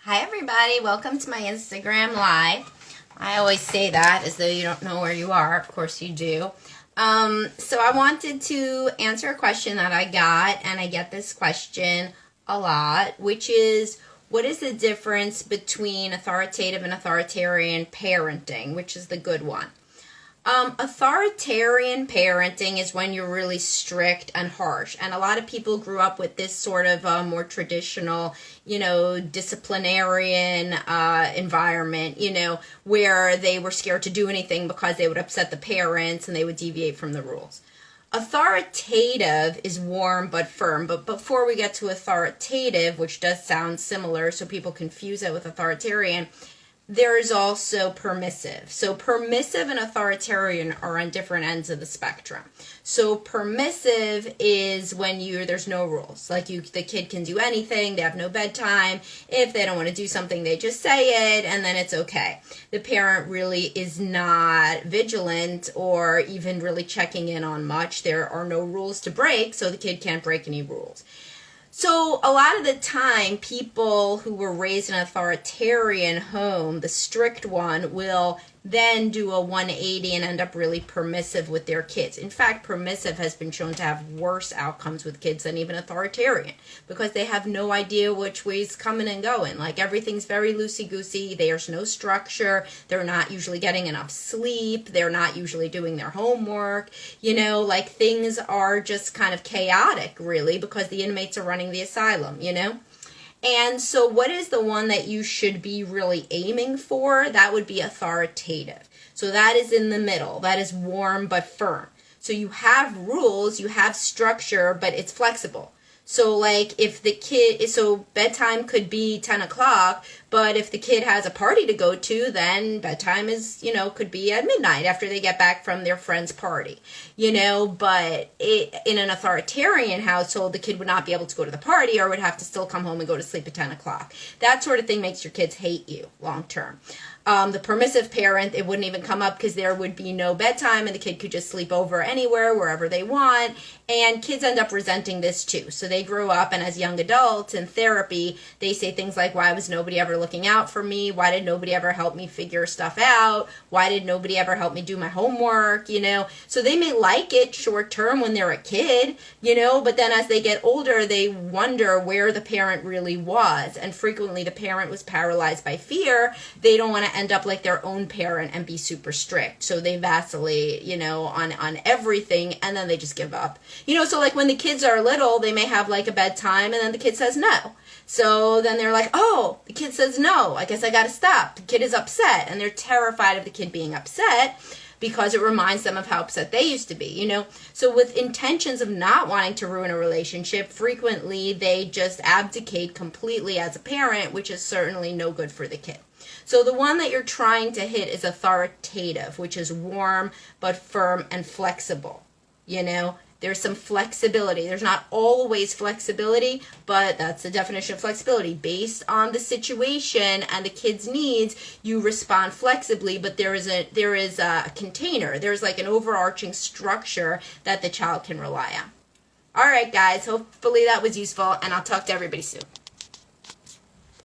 Hi everybody, welcome to my Instagram Live. I always say that as though you don't know where you are. Of course you do. So I wanted to answer a question that I got, and I get this question a lot, which is, what is the difference between authoritative and authoritarian parenting, which is the good one? Authoritarian parenting is when you're really strict and harsh. And a lot of people grew up with this sort of more traditional, disciplinarian environment, where they were scared to do anything because they would upset the parents and they would deviate from the rules. Authoritative is warm but firm. But before we get to authoritative, which does sound similar, so people confuse it with authoritarian, there is also permissive. So permissive and authoritarian are on different ends of the spectrum. So permissive is when there's no rules. Like the kid can do anything, they have no bedtime. If they don't want to do something, they just say it, and then it's okay. The parent really is not vigilant or even really checking in on much. There are no rules to break, so the kid can't break any rules. So a lot of the time, people who were raised in an authoritarian home, the strict one, will then do a 180 and end up really permissive with their kids. In fact, permissive has been shown to have worse outcomes with kids than even authoritarian, because they have no idea which way's coming and going. Like, everything's very loosey-goosey. There's no structure. They're not usually getting enough sleep. They're not usually doing their homework. Things are just kind of chaotic, really, because the inmates are running the asylum, And so what is the one that you should be really aiming for? That would be authoritative. So that is in the middle. That is warm but firm. So you have rules, you have structure, but it's flexible. So so bedtime could be 10 o'clock, but if the kid has a party to go to, then bedtime is, could be at midnight after they get back from their friend's party, but in an authoritarian household, the kid would not be able to go to the party or would have to still come home and go to sleep at 10 o'clock. That sort of thing makes your kids hate you long term. The permissive parent, it wouldn't even come up because there would be no bedtime and the kid could just sleep over anywhere, wherever they want. And kids end up resenting this too. So they grow up, and as young adults in therapy, they say things like, why was nobody ever looking out for me? Why did nobody ever help me figure stuff out? Why did nobody ever help me do my homework? So they may like it short term when they're a kid, but then as they get older, they wonder where the parent really was. And frequently the parent was paralyzed by fear. They don't want to end up like their own parent and be super strict. So they vacillate, on everything, and then they just give up. So like when the kids are little, they may have like a bedtime, and then the kid says no. So then they're like, oh, the kid says no, I guess I gotta stop. The kid is upset, and they're terrified of the kid being upset because it reminds them of how upset they used to be, So with intentions of not wanting to ruin a relationship, frequently they just abdicate completely as a parent, which is certainly no good for the kid. So the one that you're trying to hit is authoritative, which is warm but firm and flexible. There's some flexibility. There's not always flexibility, but that's the definition of flexibility. Based on the situation and the kid's needs, you respond flexibly, but there is a container. There's like an overarching structure that the child can rely on. All right, guys, hopefully that was useful, and I'll talk to everybody soon.